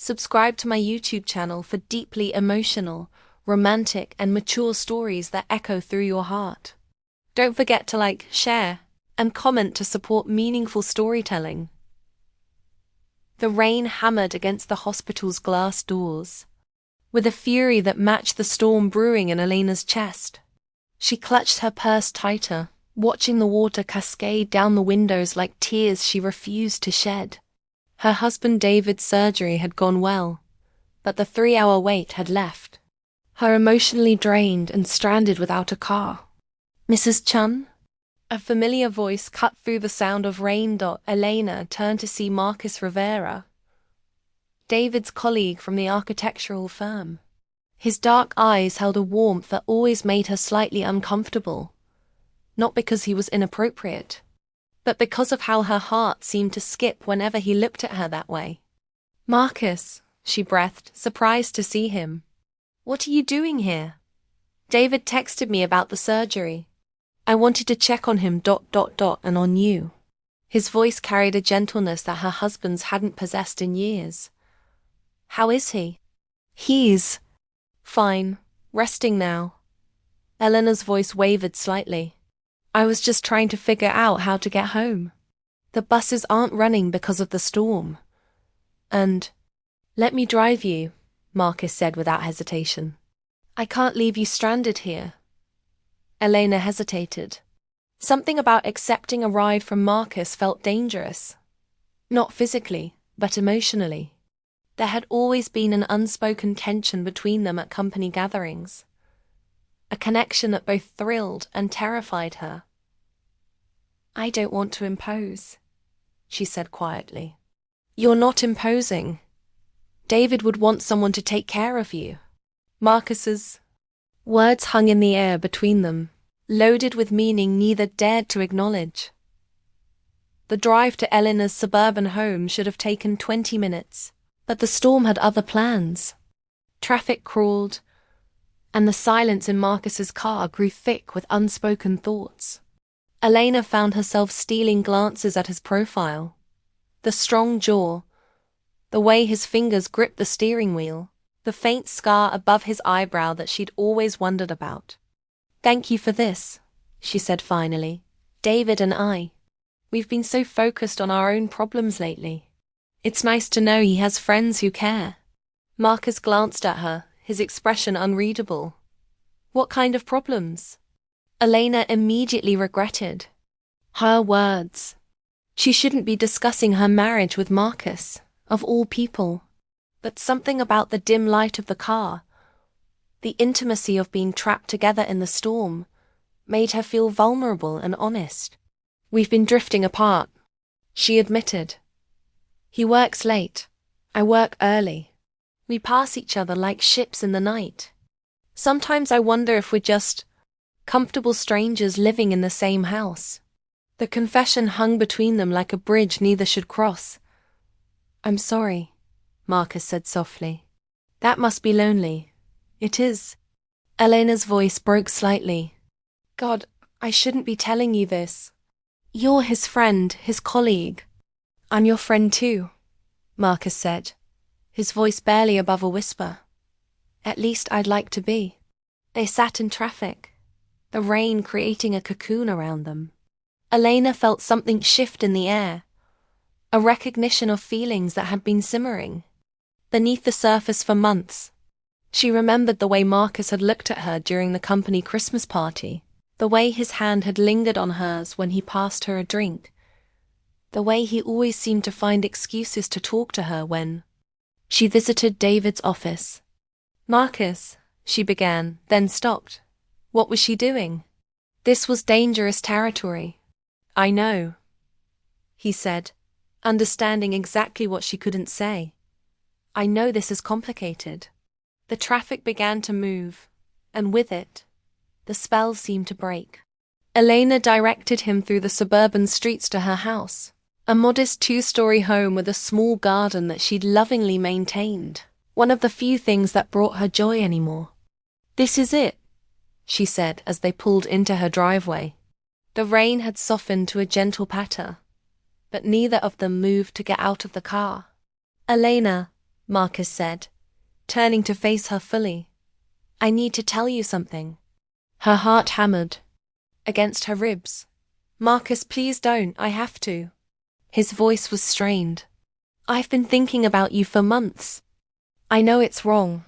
Subscribe to my YouTube channel for deeply emotional, romantic, and mature stories that echo through your heart. Don't forget to like, share, and comment to support meaningful storytelling. The rain hammered against the hospital's glass doors, with a fury that matched the storm brewing in Elena's chest. She clutched her purse tighter, watching the water cascade down the windows like tears she refused to shed. Her husband David's surgery had gone well, but the 3-hour wait had left her emotionally drained and stranded without a car. "Mrs. Chun?" A familiar voice cut through the sound of rain. Elena turned to see Marcus Rivera, David's colleague from the architectural firm. His dark eyes held a warmth that always made her slightly uncomfortable, not because he was inappropriate, but because of how her heart seemed to skip whenever he looked at her that way. "Marcus," she breathed, surprised to see him. "What are you doing here?" "David texted me about the surgery. I wanted to check on him. And on you." His voice carried a gentleness that her husband's hadn't possessed in years. "How is he?" "He's fine, resting now." Elena's voice wavered slightly. "I was just trying to figure out how to get home. The buses aren't running because of the storm. And let me drive you," Marcus said without hesitation. "I can't leave you stranded here." Elena hesitated. Something about accepting a ride from Marcus felt dangerous. Not physically, but emotionally. There had always been an unspoken tension between them at company gatherings. A connection that both thrilled and terrified her. "I don't want to impose," she said quietly. "You're not imposing. David would want someone to take care of you." Marcus's words hung in the air between them, loaded with meaning neither dared to acknowledge. The drive to Elena's suburban home should have taken 20 minutes, but the storm had other plans. Traffic crawled, and the silence in Marcus's car grew thick with unspoken thoughts. Elena found herself stealing glances at his profile. The strong jaw, the way his fingers gripped the steering wheel, the faint scar above his eyebrow that she'd always wondered about. "Thank you for this," she said finally. "David and we've been so focused on our own problems lately. It's nice to know he has friends who care." Marcus glanced at her, his expression unreadable. "What kind of problems?" Elena immediately regretted her words. She shouldn't be discussing her marriage with Marcus, of all people. But something about the dim light of the car, the intimacy of being trapped together in the storm, made her feel vulnerable and honest. "We've been drifting apart," she admitted. "He works late. I work early. We pass each other like ships in the night. Sometimes I wonder if we're just comfortable strangers living in the same house." The confession hung between them like a bridge neither should cross. "I'm sorry," Marcus said softly. "That must be lonely." "It is." Elena's voice broke slightly. "God, I shouldn't be telling you this. You're his friend, his colleague." "I'm your friend too," Marcus said, his voice barely above a whisper. "At least I'd like to be." They sat in traffic, the rain creating a cocoon around them. Elena felt something shift in the air, a recognition of feelings that had been simmering beneath the surface for months. She remembered the way Marcus had looked at her during the company Christmas party, the way his hand had lingered on hers when he passed her a drink, the way he always seemed to find excuses to talk to her when she visited David's office. "Marcus," she began, then stopped. What was she doing? This was dangerous territory. "I know," he said, understanding exactly what she couldn't say. "I know this is complicated." The traffic began to move, and with it, the spell seemed to break. Elena directed him through the suburban streets to her house, a modest 2-story home with a small garden that she'd lovingly maintained, one of the few things that brought her joy anymore. "This is it," she said as they pulled into her driveway. The rain had softened to a gentle patter, but neither of them moved to get out of the car. "Elena," Marcus said, turning to face her fully. I need to tell you something. Her heart hammered against her ribs. Marcus, please don't, I have to. His voice was strained. I've been thinking about you for months. I know it's wrong.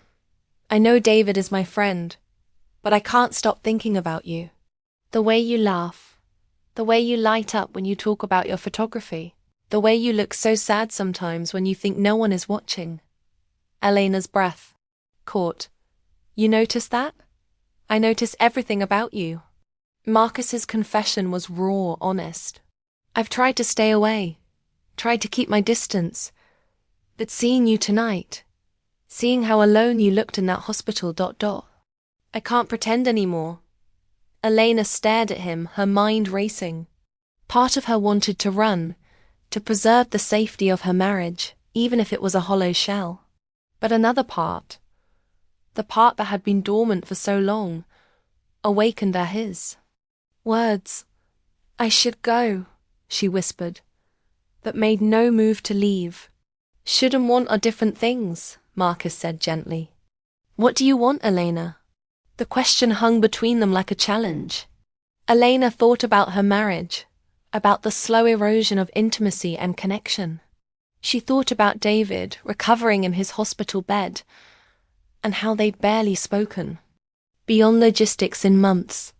I know David is my friend, but I can't stop thinking about you. The way you laugh, the way you light up when you talk about your photography, the way you look so sad sometimes when you think no one is watching. Elena's breath caught. You notice that? I notice everything about you. Marcus's confession was raw, honest. I've tried to stay away, tried to keep my distance, but seeing you tonight, seeing how alone you looked in that hospital... I can't pretend anymore. Elena stared at him, her mind racing. Part of her wanted to run, to preserve the safety of her marriage, even if it was a hollow shell. But another part, the part that had been dormant for so long, awakened at his words. I should go, she whispered, but made no move to leave. Should and want are different things, Marcus said gently. What do you want, Elena? The question hung between them like a challenge. Elena thought about her marriage, about the slow erosion of intimacy and connection. She thought about David recovering in his hospital bed, and how they'd barely spoken, beyond logistics in months.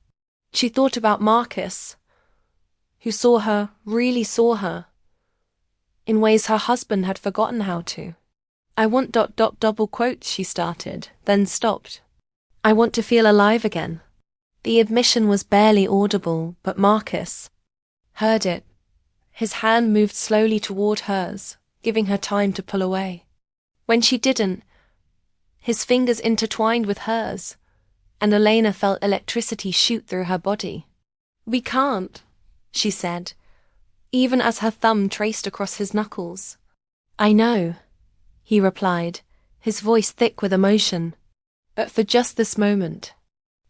She thought about Marcus, who saw her, really saw her, in ways her husband had forgotten how to. I want... double quotes, she started, then stopped. I want to feel alive again. The admission was barely audible, but Marcus heard it. His hand moved slowly toward hers, giving her time to pull away. When she didn't, his fingers intertwined with hers, and Elena felt electricity shoot through her body. We can't, she said, even as her thumb traced across his knuckles. I know, he replied, his voice thick with emotion. But for just this moment,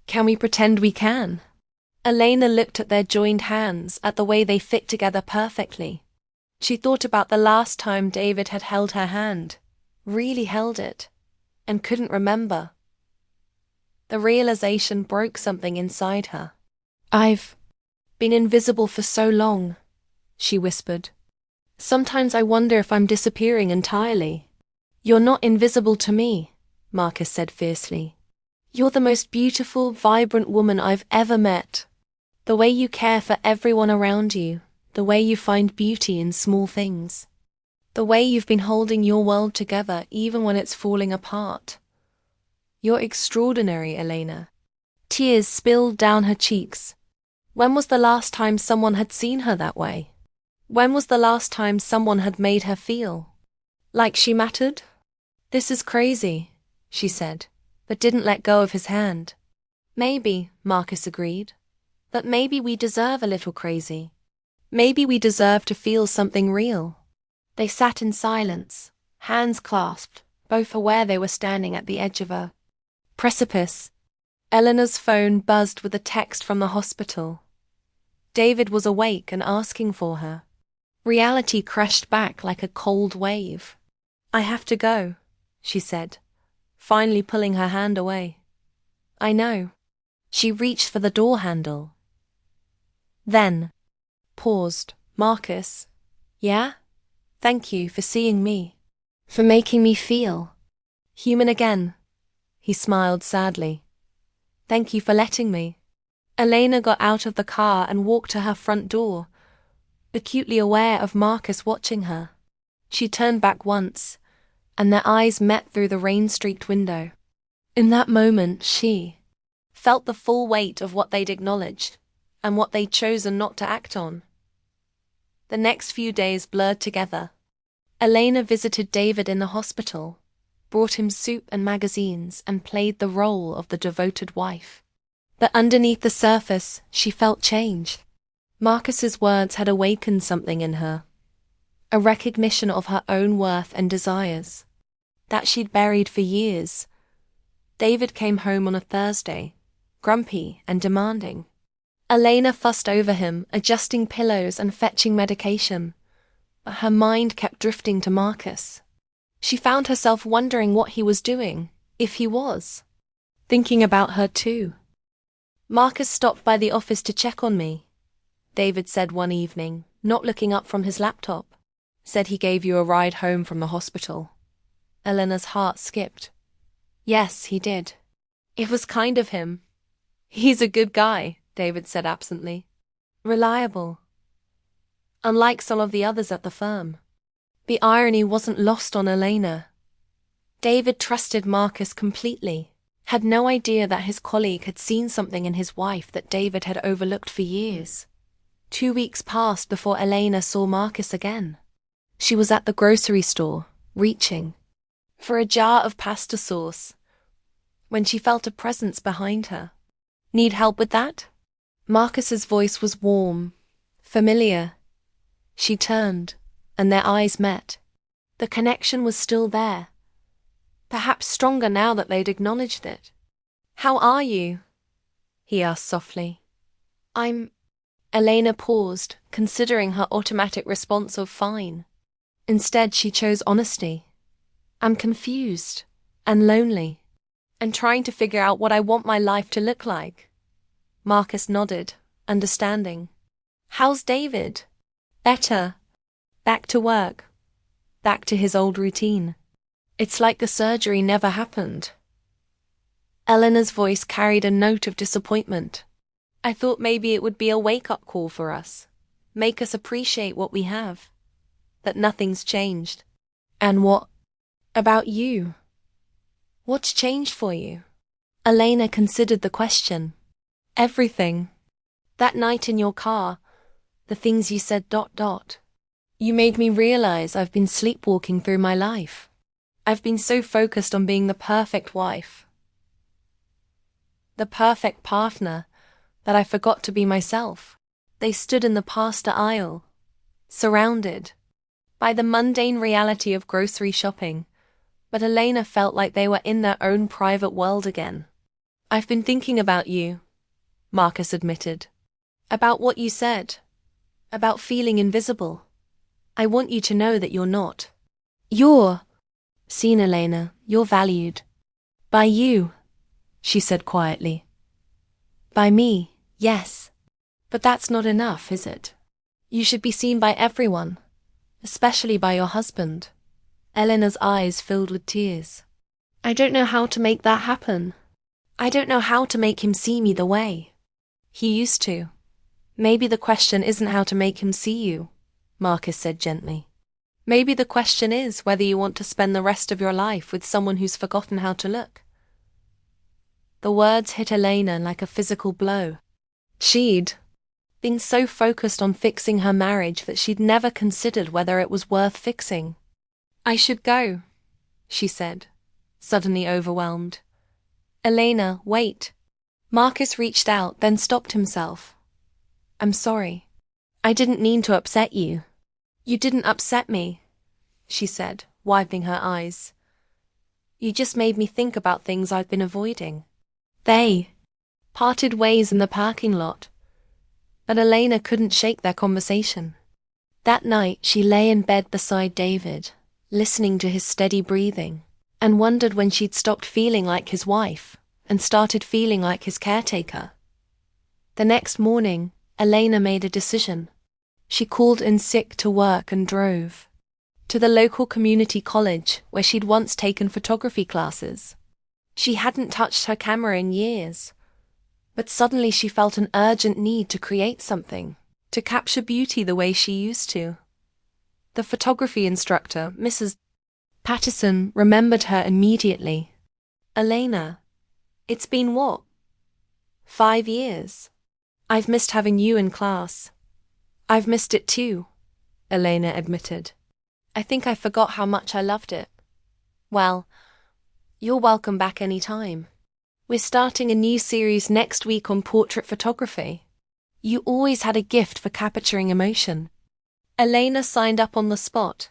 can we pretend we can? Elena looked at their joined hands, at the way they fit together perfectly. She thought about the last time David had held her hand, really held it, and couldn't remember. The realization broke something inside her. I've been invisible for so long, she whispered. Sometimes I wonder if I'm disappearing entirely. You're not invisible to me, Marcus said fiercely. You're the most beautiful, vibrant woman I've ever met. The way you care for everyone around you, the way you find beauty in small things. The way you've been holding your world together even when it's falling apart. You're extraordinary, Elena. Tears spilled down her cheeks. When was the last time someone had seen her that way? When was the last time someone had made her feel like she mattered? This is crazy, she said, but didn't let go of his hand. Maybe, Marcus agreed, but maybe we deserve a little crazy. Maybe we deserve to feel something real. They sat in silence, hands clasped, both aware they were standing at the edge of a precipice. Eleanor's phone buzzed with a text from the hospital. David was awake and asking for her. Reality crashed back like a cold wave. I have to go, she said, finally pulling her hand away. I know. She reached for the door handle. Then paused. Marcus, yeah? Thank you for seeing me. For making me feel human again. He smiled sadly. Thank you for letting me. Elena got out of the car and walked to her front door, acutely aware of Marcus watching her. She turned back once, and their eyes met through the rain-streaked window. In that moment, she felt the full weight of what they'd acknowledged and what they'd chosen not to act on. The next few days blurred together. Elena visited David in the hospital, brought him soup and magazines, and played the role of the devoted wife. But underneath the surface, she felt change. Marcus's words had awakened something in her, a recognition of her own worth and desires, that she'd buried for years. David came home on a Thursday, grumpy and demanding. Elena fussed over him, adjusting pillows and fetching medication, but her mind kept drifting to Marcus. She found herself wondering what he was doing, if he was. Thinking about her too. Marcus stopped by the office to check on me, David said one evening, not looking up from his laptop. Said he gave you a ride home from the hospital. Elena's heart skipped. Yes, he did. It was kind of him. He's a good guy, David said absently. Reliable. Unlike some of the others at the firm. The irony wasn't lost on Elena. David trusted Marcus completely, had no idea that his colleague had seen something in his wife that David had overlooked for years. 2 weeks passed before Elena saw Marcus again. She was at the grocery store, reaching for a jar of pasta sauce, when she felt a presence behind her. Need help with that? Marcus's voice was warm, familiar. She turned, and their eyes met. The connection was still there, perhaps stronger now that they'd acknowledged it. How are you? He asked softly. Elena paused, considering her automatic response of fine. Instead, she chose honesty. I'm confused and lonely and trying to figure out what I want my life to look like. Marcus nodded, understanding. How's David? Better. Back to work. Back to his old routine. It's like the surgery never happened. Elena's voice carried a note of disappointment. I thought maybe it would be a wake-up call for us, make us appreciate what we have. But nothing's changed. And what about you? What's changed for you? Elena considered the question. Everything. That night in your car, the things you said ... You made me realize I've been sleepwalking through my life. I've been so focused on being the perfect wife, the perfect partner, that I forgot to be myself. They stood in the pasta aisle, surrounded by the mundane reality of grocery shopping, but Elena felt like they were in their own private world again. I've been thinking about you, Marcus admitted. About what you said. About feeling invisible. I want you to know that you're not. Seen, Elena, you're valued. By you, she said quietly. By me, yes. But that's not enough, is it? You should be seen by everyone, especially by your husband. Elena's eyes filled with tears. I don't know how to make that happen. I don't know how to make him see me the way he used to. Maybe the question isn't how to make him see you, Marcus said gently. Maybe the question is whether you want to spend the rest of your life with someone who's forgotten how to look. The words hit Elena like a physical blow. She'd been so focused on fixing her marriage that she'd never considered whether it was worth fixing. I should go, she said, suddenly overwhelmed. Elena, wait. Marcus reached out, then stopped himself. I'm sorry. I didn't mean to upset you. You didn't upset me, she said, wiping her eyes. You just made me think about things I've been avoiding. They parted ways in the parking lot, but Elena couldn't shake their conversation. That night she lay in bed beside David, listening to his steady breathing, and wondered when she'd stopped feeling like his wife and started feeling like his caretaker. The next morning, Elena made a decision. She called in sick to work and drove to the local community college where she'd once taken photography classes. She hadn't touched her camera in years, but suddenly she felt an urgent need to create something, to capture beauty the way she used to. The photography instructor, Mrs. Patterson, remembered her immediately. Elena, it's been what? 5 years. I've missed having you in class. I've missed it too, Elena admitted. I think I forgot how much I loved it. Well, you're welcome back any time. We're starting a new series next week on portrait photography. You always had a gift for capturing emotion. Elena signed up on the spot,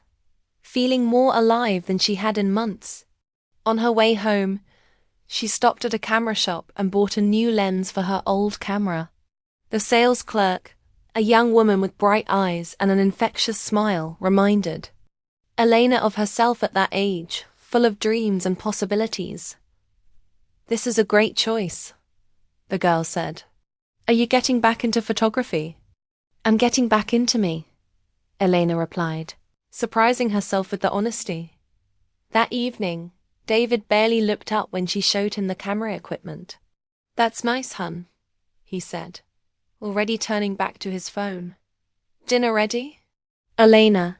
feeling more alive than she had in months. On her way home, she stopped at a camera shop and bought a new lens for her old camera. The sales clerk, a young woman with bright eyes and an infectious smile, reminded Elena of herself at that age, full of dreams and possibilities. "This is a great choice," the girl said. "Are you getting back into photography?" "I'm getting back into me," Elena replied, surprising herself with the honesty. That evening, David barely looked up when she showed him the camera equipment. "That's nice, hun," he said, already turning back to his phone. "Dinner ready?" Elena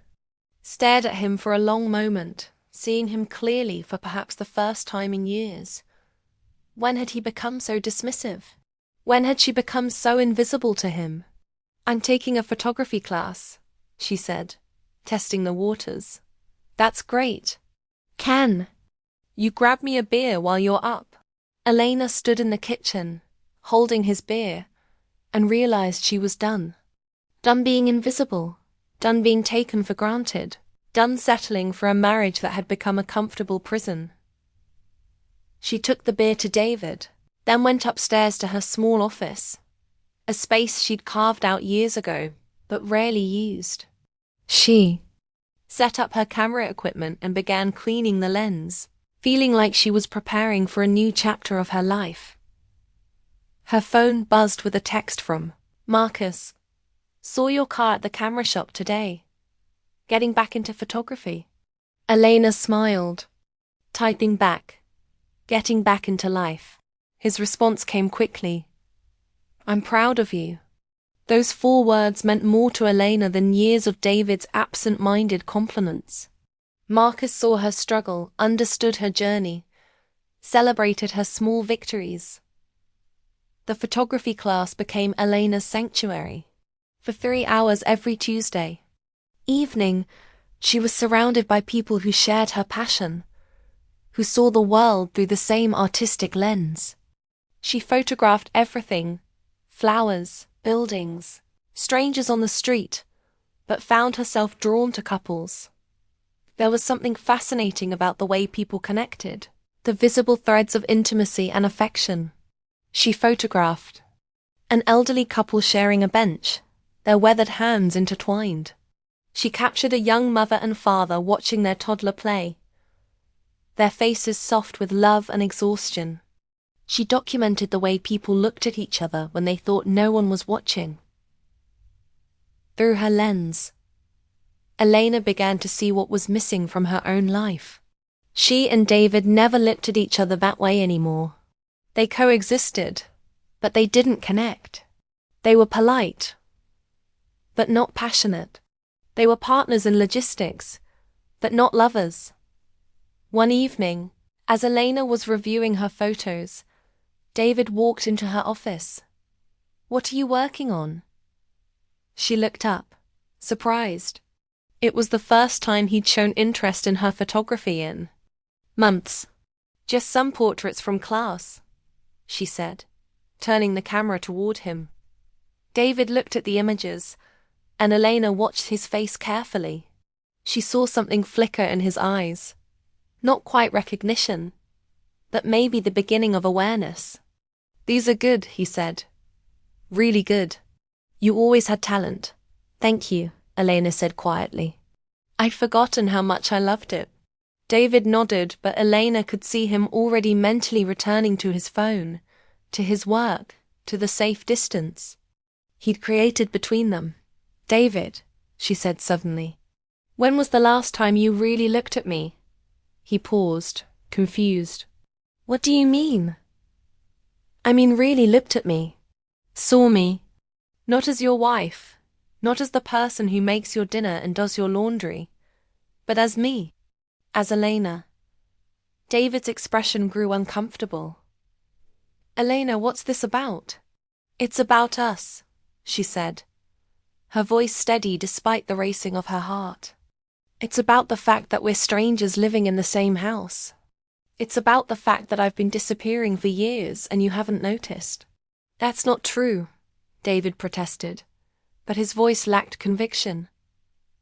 stared at him for a long moment, seeing him clearly for perhaps the first time in years. When had he become so dismissive? When had she become so invisible to him? "I'm taking a photography class," she said, testing the waters. "That's great. Can you grab me a beer while you're up?" Elena stood in the kitchen, holding his beer, and realized she was done. Done being invisible, done being taken for granted, done settling for a marriage that had become a comfortable prison. She took the beer to David, then went upstairs to her small office, a space she'd carved out years ago, but rarely used. She set up her camera equipment and began cleaning the lens, feeling like she was preparing for a new chapter of her life. Her phone buzzed with a text from Marcus. "Saw your car at the camera shop today. Getting back into photography?" Elena smiled, typing back, "Getting back into life." His response came quickly. "I'm proud of you." Those 4 words meant more to Elena than years of David's absent-minded compliments. Marcus saw her struggle, understood her journey, celebrated her small victories. The photography class became Elena's sanctuary. For 3 hours every Tuesday evening, she was surrounded by people who shared her passion, who saw the world through the same artistic lens. She photographed everything: flowers, buildings, strangers on the street, but found herself drawn to couples. There was something fascinating about the way people connected, the visible threads of intimacy and affection. She photographed an elderly couple sharing a bench, their weathered hands intertwined. She captured a young mother and father watching their toddler play, their faces soft with love and exhaustion. She documented the way people looked at each other when they thought no one was watching. Through her lens, Elena began to see what was missing from her own life. She and David never looked at each other that way anymore. They coexisted, but they didn't connect. They were polite, but not passionate. They were partners in logistics, but not lovers. One evening, as Elena was reviewing her photos, David walked into her office. "What are you working on?" She looked up, surprised. It was the first time he'd shown interest in her photography in months. "Just some portraits from class," she said, turning the camera toward him. David looked at the images, and Elena watched his face carefully. She saw something flicker in his eyes. Not quite recognition, but maybe the beginning of awareness. "These are good," he said. "Really good. You always had talent." "Thank you," Elena said quietly. "I'd forgotten how much I loved it." David nodded, but Elena could see him already mentally returning to his phone, to his work, to the safe distance he'd created between them. "David," she said suddenly, "when was the last time you really looked at me?" He paused, confused. "What do you mean?" "I mean really looked at me. Saw me. Not as your wife, not as the person who makes your dinner and does your laundry, but as me, as Elena." David's expression grew uncomfortable. "Elena, what's this about?" "It's about us," she said, her voice steady despite the racing of her heart. "It's about the fact that we're strangers living in the same house. It's about the fact that I've been disappearing for years and you haven't noticed." "That's not true," David protested, but his voice lacked conviction.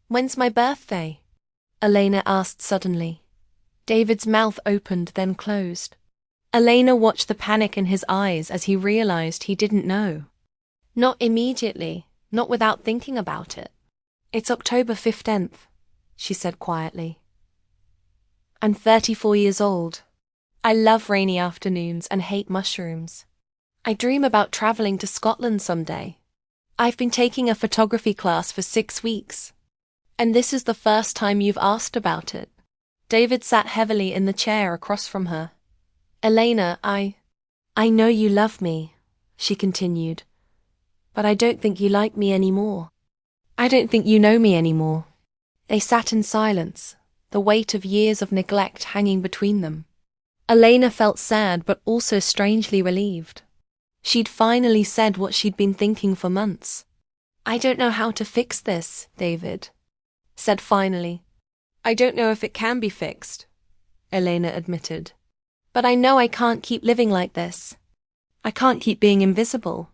"When's my birthday?" Elena asked suddenly. David's mouth opened, then closed. Elena watched the panic in his eyes as he realized he didn't know. "Not immediately, not without thinking about it." "It's October 15th, she said quietly. I'm 34 years old. I love rainy afternoons and hate mushrooms. I dream about traveling to Scotland someday. I've been taking a photography class for 6 weeks. And this is the first time you've asked about it. David sat heavily in the chair across from her. Elena, I know you love me, she continued. But I don't think you like me anymore. I don't think you know me anymore. They sat in silence, the weight of years of neglect hanging between them. Elena felt sad but also strangely relieved. She'd finally said what she'd been thinking for months. I don't know how to fix this, David said finally. I don't know if it can be fixed, Elena admitted. But I know I can't keep living like this. I can't keep being invisible.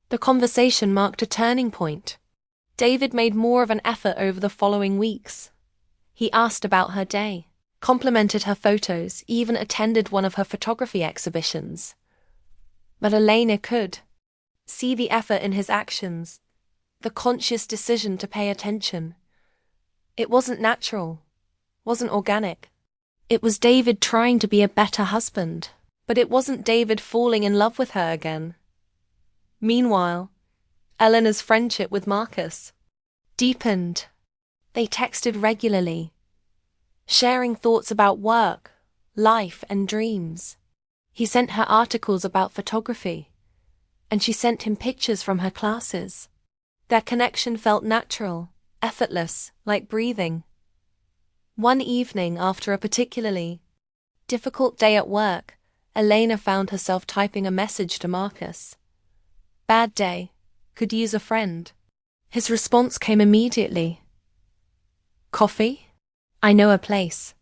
The conversation marked a turning point. David made more of an effort over the following weeks. He asked about her day, complimented her photos, even attended one of her photography exhibitions. But Elena could see the effort in his actions, the conscious decision to pay attention. It wasn't natural, wasn't organic. It was David trying to be a better husband, but it wasn't David falling in love with her again. Meanwhile, Eleanor's friendship with Marcus deepened. They texted regularly, sharing thoughts about work, life, and dreams. He sent her articles about photography, and she sent him pictures from her classes. Their connection felt natural, effortless, like breathing. One evening, after a particularly difficult day at work, Elena found herself typing a message to Marcus. Bad day. Could use a friend. His response came immediately. Coffee? I know a place.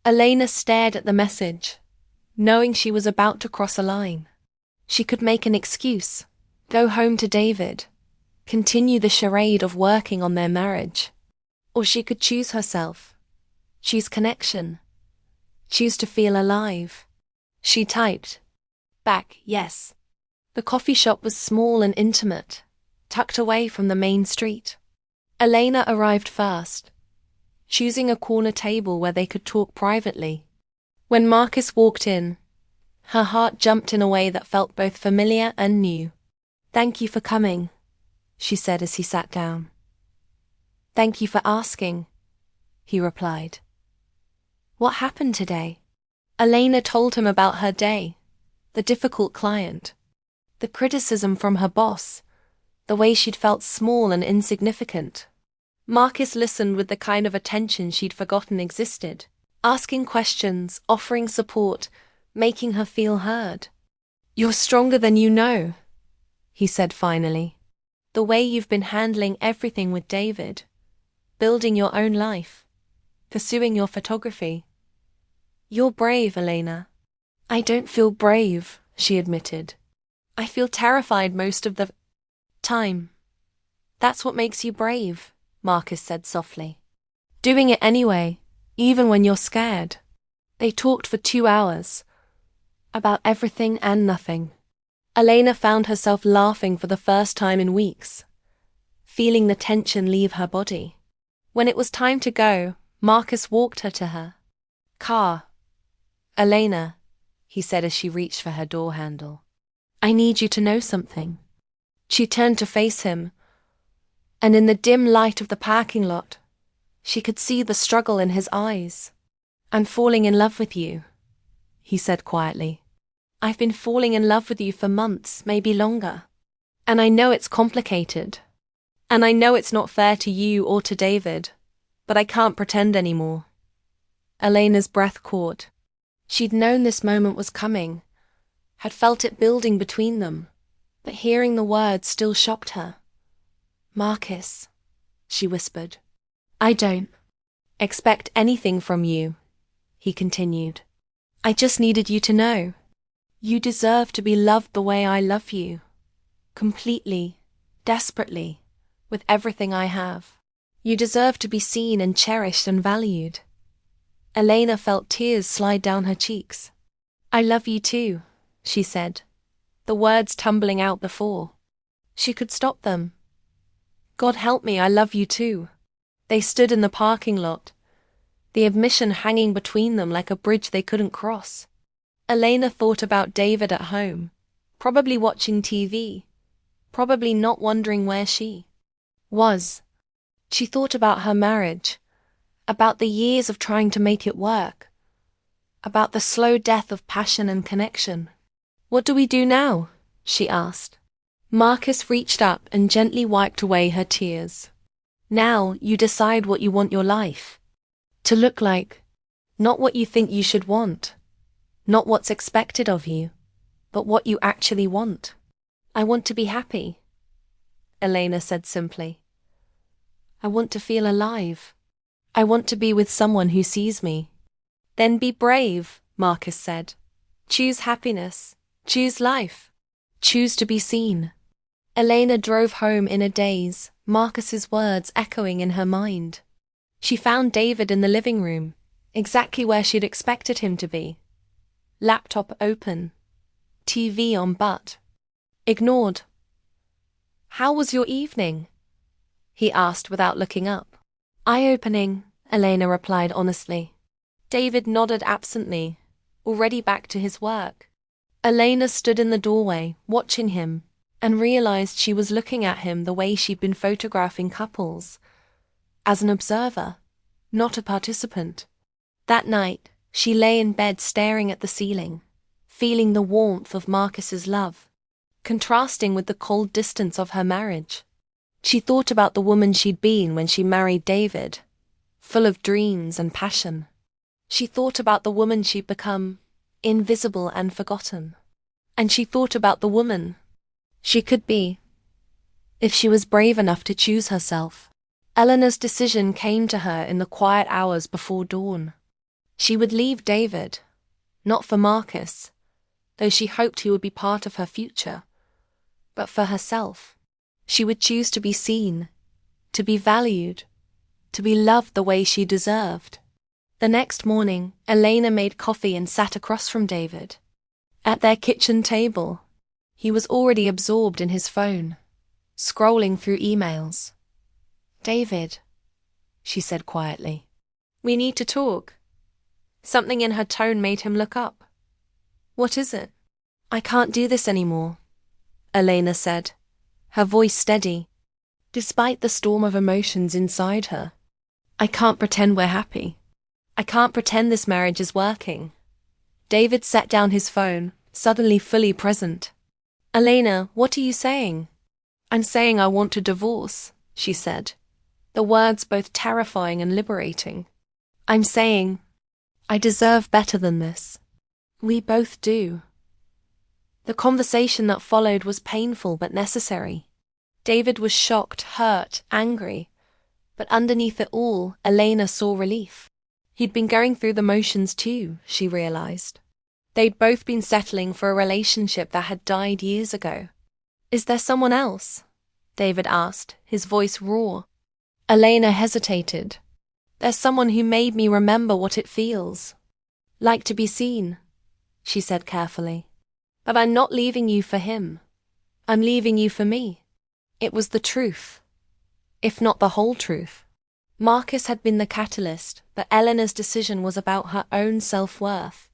Elena stared at the message, knowing she was about to cross a line. She could make an excuse, go home to David, continue the charade of working on their marriage. Or she could choose herself, choose connection, choose to feel alive. She typed back, yes. The coffee shop was small and intimate, tucked away from the main street. Elena arrived first, choosing a corner table where they could talk privately. When Marcus walked in, her heart jumped in a way that felt both familiar and new. Thank you for coming, she said as he sat down. Thank you for asking, he replied. What happened today? Elena told him about her day, the difficult client, the criticism from her boss, the way she'd felt small and insignificant. Marcus listened with the kind of attention she'd forgotten existed, asking questions, offering support, making her feel heard. You're stronger than you know, he said finally. The way you've been handling everything with David, building your own life, pursuing your photography. You're brave, Elena. I don't feel brave, she admitted. I feel terrified most of the time. That's what makes you brave, Marcus said softly. Doing it anyway, even when you're scared. They talked for 2 hours, about everything and nothing. Elena found herself laughing for the first time in weeks, feeling the tension leave her body. When it was time to go, Marcus walked her to her car. Elena, he said as she reached for her door handle. I need you to know something. She turned to face him, and in the dim light of the parking lot, she could see the struggle in his eyes. I'm falling in love with you, he said quietly. I've been falling in love with you for months, maybe longer. And I know it's complicated. And I know it's not fair to you or to David, but I can't pretend anymore. Elena's breath caught. She'd known this moment was coming, had felt it building between them, but hearing the words still shocked her. Marcus, she whispered. I don't expect anything from you, he continued. I just needed you to know. You deserve to be loved the way I love you. Completely, desperately, with everything I have. You deserve to be seen and cherished and valued. Elena felt tears slide down her cheeks. I love you too, she said, the words tumbling out before she could stop them. God help me, I love you too. They stood in the parking lot, the admission hanging between them like a bridge they couldn't cross. Elena thought about David at home, probably watching TV, probably not wondering where she was. She thought about her marriage, about the years of trying to make it work, about the slow death of passion and connection. "What do we do now?" she asked. Marcus reached up and gently wiped away her tears. "Now you decide what you want your life to look like. Not what you think you should want, not what's expected of you, but what you actually want." "I want to be happy," Elena said simply. "I want to feel alive. I want to be with someone who sees me." "Then be brave," Marcus said. "Choose happiness. Choose life. Choose to be seen." Elena drove home in a daze, Marcus's words echoing in her mind. She found David in the living room, exactly where she'd expected him to be. Laptop open, TV on but ignored. "How was your evening?" he asked without looking up. "Eye-opening," Elena replied honestly. David nodded absently, already back to his work. Elena stood in the doorway, watching him, and realized she was looking at him the way she'd been photographing couples, as an observer, not a participant. That night, she lay in bed staring at the ceiling, feeling the warmth of Marcus's love, contrasting with the cold distance of her marriage. She thought about the woman she'd been when she married David, full of dreams and passion. She thought about the woman she'd become, invisible and forgotten. And she thought about the woman she could be, if she was brave enough to choose herself. Eleanor's decision came to her in the quiet hours before dawn. She would leave David, not for Marcus, though she hoped he would be part of her future, but for herself. She would choose to be seen, to be valued, to be loved the way she deserved. The next morning, Elena made coffee and sat across from David. At their kitchen table, he was already absorbed in his phone, scrolling through emails. "David," she said quietly, "we need to talk." Something in her tone made him look up. "What is it?" "I can't do this anymore," Elena said, her voice steady, despite the storm of emotions inside her. "I can't pretend we're happy. I can't pretend this marriage is working." David set down his phone, suddenly fully present. "Elena, what are you saying?" "I'm saying I want to divorce," she said, the words both terrifying and liberating. "I'm saying I deserve better than this. We both do." The conversation that followed was painful but necessary. David was shocked, hurt, angry, but underneath it all, Elena saw relief. He'd been going through the motions too, she realized. They'd both been settling for a relationship that had died years ago. "Is there someone else?" David asked, his voice raw. Elena hesitated. "There's someone who made me remember what it feels like to be seen," she said carefully. "But I'm not leaving you for him. I'm leaving you for me." It was the truth, if not the whole truth. Marcus had been the catalyst, but Eleanor's decision was about her own self-worth,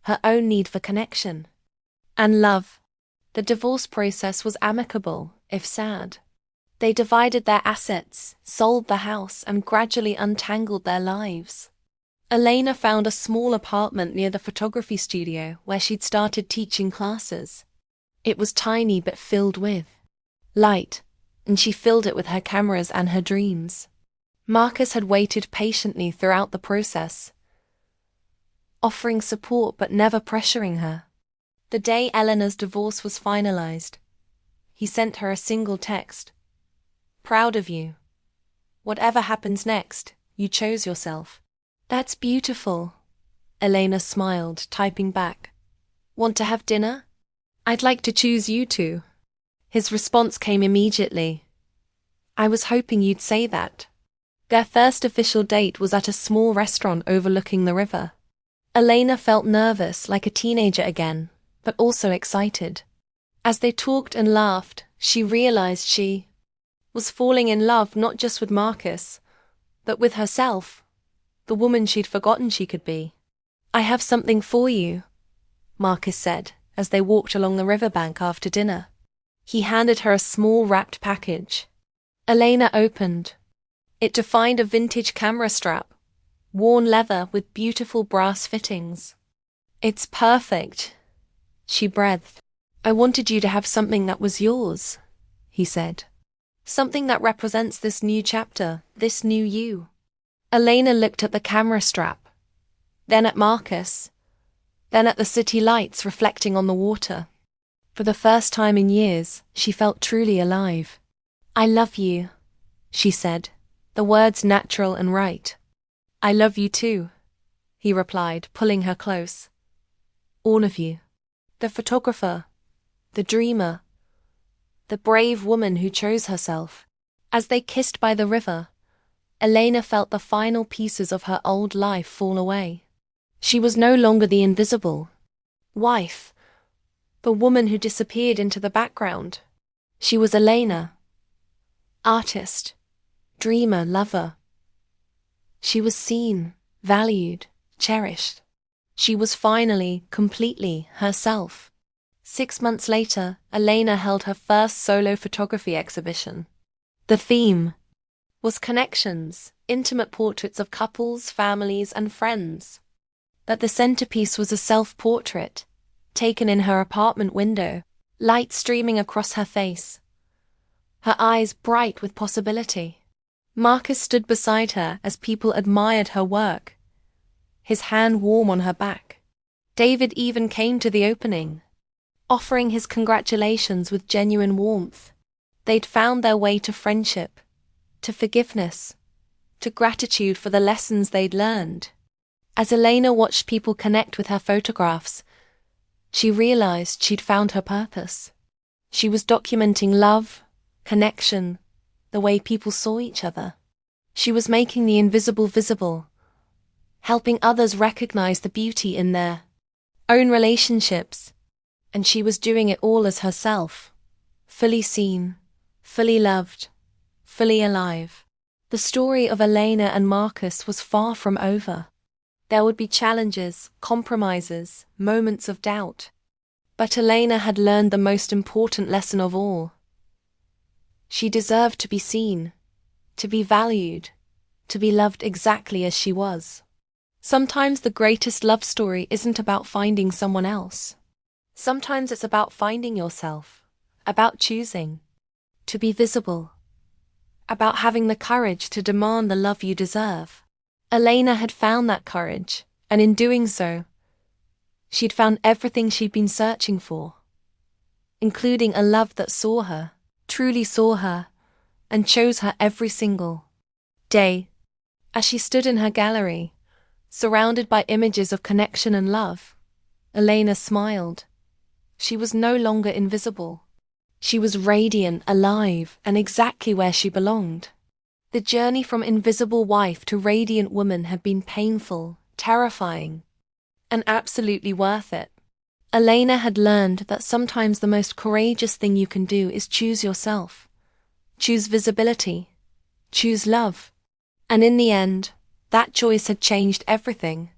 her own need for connection and love. The divorce process was amicable, if sad. They divided their assets, sold the house, and gradually untangled their lives. Elena found a small apartment near the photography studio where she'd started teaching classes. It was tiny but filled with light, and she filled it with her cameras and her dreams. Marcus had waited patiently throughout the process, offering support but never pressuring her. The day Eleanor's divorce was finalized, he sent her a single text. "Proud of you. Whatever happens next, you chose yourself." "That's beautiful," Elena smiled, typing back. "Want to have dinner?" "I'd like to choose you two." His response came immediately. "I was hoping you'd say that." Their first official date was at a small restaurant overlooking the river. Elena felt nervous, like a teenager again, but also excited. As they talked and laughed, she realized she was falling in love not just with Marcus, but with herself, the woman she'd forgotten she could be. "I have something for you," Marcus said as they walked along the riverbank after dinner. He handed her a small wrapped package. Elena opened. It defined a vintage camera strap, worn leather with beautiful brass fittings. "It's perfect," she breathed. "I wanted you to have something that was yours," he said. "Something that represents this new chapter, this new you." Elena looked at the camera strap, then at Marcus, then at the city lights reflecting on the water. For the first time in years, she felt truly alive. "I love you," she said, the words natural and right. "I love you too," he replied, pulling her close. "All of you. The photographer, the dreamer, the brave woman who chose herself." As they kissed by the river, Elena felt the final pieces of her old life fall away. She was no longer the invisible wife, the woman who disappeared into the background. She was Elena, artist, dreamer, lover. She was seen, valued, cherished. She was finally, completely herself. 6 months later, Elena held her first solo photography exhibition. The theme was connections, intimate portraits of couples, families, and friends. But the centerpiece was a self-portrait, taken in her apartment window, light streaming across her face, her eyes bright with possibility. Marcus stood beside her as people admired her work, his hand warm on her back. David even came to the opening, offering his congratulations with genuine warmth. They'd found their way to friendship, to forgiveness, to gratitude for the lessons they'd learned. As Elena watched people connect with her photographs, she realized she'd found her purpose. She was documenting love, connection, the way people saw each other. She was making the invisible visible, helping others recognize the beauty in their own relationships. And she was doing it all as herself, fully seen, fully loved, fully alive. The story of Elena and Marcus was far from over. There would be challenges, compromises, moments of doubt. But Elena had learned the most important lesson of all. She deserved to be seen, to be valued, to be loved exactly as she was. Sometimes the greatest love story isn't about finding someone else. Sometimes it's about finding yourself, about choosing to be visible, about having the courage to demand the love you deserve. Elena had found that courage, and in doing so, she'd found everything she'd been searching for, including a love that saw her, truly saw her, and chose her every single day. As she stood in her gallery, surrounded by images of connection and love, Elena smiled. She was no longer invisible. She was radiant, alive, and exactly where she belonged. The journey from invisible wife to radiant woman had been painful, terrifying, and absolutely worth it. Elena had learned that sometimes the most courageous thing you can do is choose yourself. Choose visibility. Choose love. And in the end, that choice had changed everything.